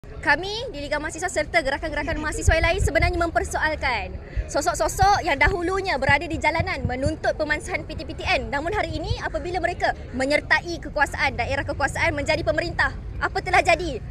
Kami di Liga Mahasiswa serta gerakan-gerakan mahasiswa yang lain sebenarnya mempersoalkan sosok-sosok yang dahulunya berada di jalanan menuntut pemansahan PTPTN, namun hari ini apabila mereka menyertai kekuasaan, daerah kekuasaan menjadi pemerintah, apa telah jadi?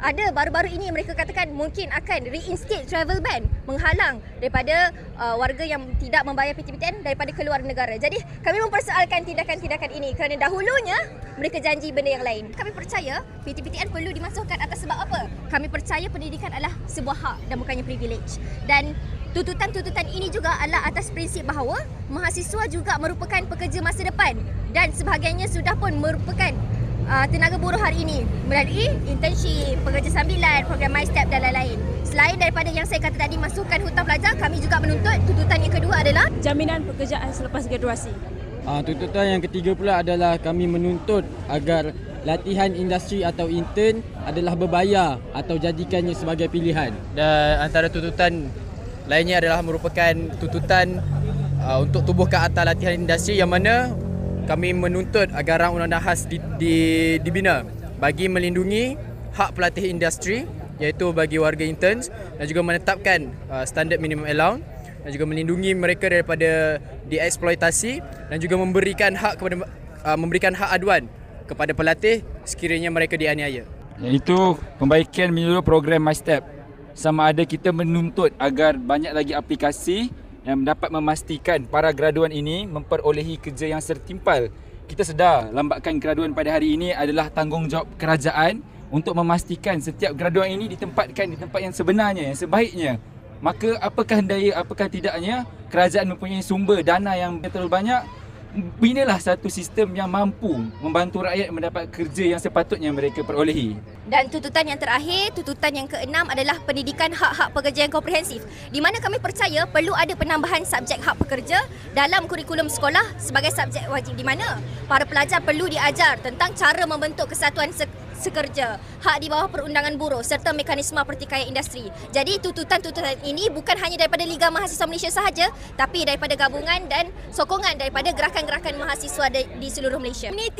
Ada baru-baru ini mereka katakan mungkin akan reinstate travel ban, menghalang daripada warga yang tidak membayar PTPTN daripada keluar negara. Jadi kami mempersoalkan tindakan-tindakan ini kerana dahulunya mereka janji benda yang lain. Kami percaya PTPTN perlu dimasukkan atas sebab apa? Kami percaya pendidikan adalah sebuah hak dan bukannya privilege. Dan tuntutan-tuntutan ini juga adalah atas prinsip bahawa mahasiswa juga merupakan pekerja masa depan dan sebahagiannya sudah pun merupakan tenaga buruh hari ini melalui internship, pekerja sambilan, program MyStep dan lain-lain. Selain daripada yang saya kata tadi masukkan hutang pelajar, kami juga menuntut tuntutan yang kedua adalah jaminan pekerjaan selepas graduasi. Tuntutan yang ketiga pula adalah kami menuntut agar latihan industri atau intern adalah berbayar atau jadikannya sebagai pilihan. Dan antara tuntutan lainnya adalah merupakan tuntutan untuk tubuhkan atau latihan industri yang mana kami menuntut agar rang undang-undang khas dibina bagi melindungi hak pelatih industri iaitu bagi warga interns dan juga menetapkan standard minimum allowance dan juga melindungi mereka daripada dieksploitasi dan juga memberikan hak aduan kepada pelatih sekiranya mereka dianiaya. Iaitu pembaikan menyeluruh program MyStep. Sama ada kita menuntut agar banyak lagi aplikasi yang dapat memastikan para graduan ini memperolehi kerja yang sertimpal. Kita sedar lambatkan graduan pada hari ini adalah tanggungjawab kerajaan untuk memastikan setiap graduan ini ditempatkan di tempat yang sebenarnya, yang sebaiknya. Maka apakah daya, apakah tidaknya kerajaan mempunyai sumber dana yang terlalu banyak, binalah satu sistem yang mampu membantu rakyat mendapat kerja yang sepatutnya mereka perolehi. Dan tuntutan yang terakhir, tuntutan yang keenam adalah pendidikan hak-hak pekerja yang komprehensif, di mana kami percaya perlu ada penambahan subjek hak pekerja dalam kurikulum sekolah sebagai subjek wajib, di mana para pelajar perlu diajar tentang cara membentuk kesatuan sekerja, hak di bawah perundangan buruh serta mekanisme pertikaian industri. Jadi tuntutan-tuntutan ini bukan hanya daripada Liga Mahasiswa Malaysia sahaja, tapi daripada gabungan dan sokongan daripada gerakan-gerakan mahasiswa di seluruh Malaysia. Ini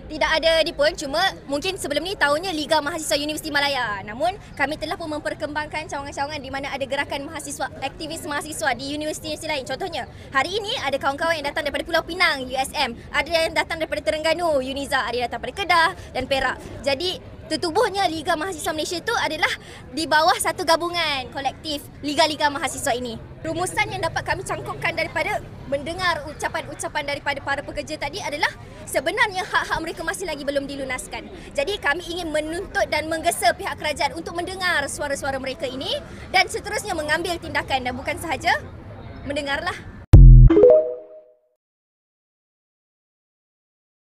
tidak ada ni pun, cuma mungkin sebelum ni tahunya Liga Mahasiswa Universiti Malaya. Namun kami telah pun memperkembangkan cawangan-cawangan di mana ada gerakan mahasiswa, aktivis mahasiswa di universiti-universiti lain. Contohnya, hari ini ada kawan-kawan yang datang daripada Pulau Pinang, USM. Ada yang datang daripada Terengganu, Uniza. Ada yang datang daripada Kedah dan Perak. Jadi, tertubuhnya Liga Mahasiswa Malaysia itu adalah di bawah satu gabungan kolektif Liga-Liga Mahasiswa ini. Rumusan yang dapat kami cangkokkan daripada mendengar ucapan-ucapan daripada para pekerja tadi adalah sebenarnya hak-hak mereka masih lagi belum dilunaskan. Jadi kami ingin menuntut dan menggesa pihak kerajaan untuk mendengar suara-suara mereka ini dan seterusnya mengambil tindakan dan bukan sahaja mendengarlah.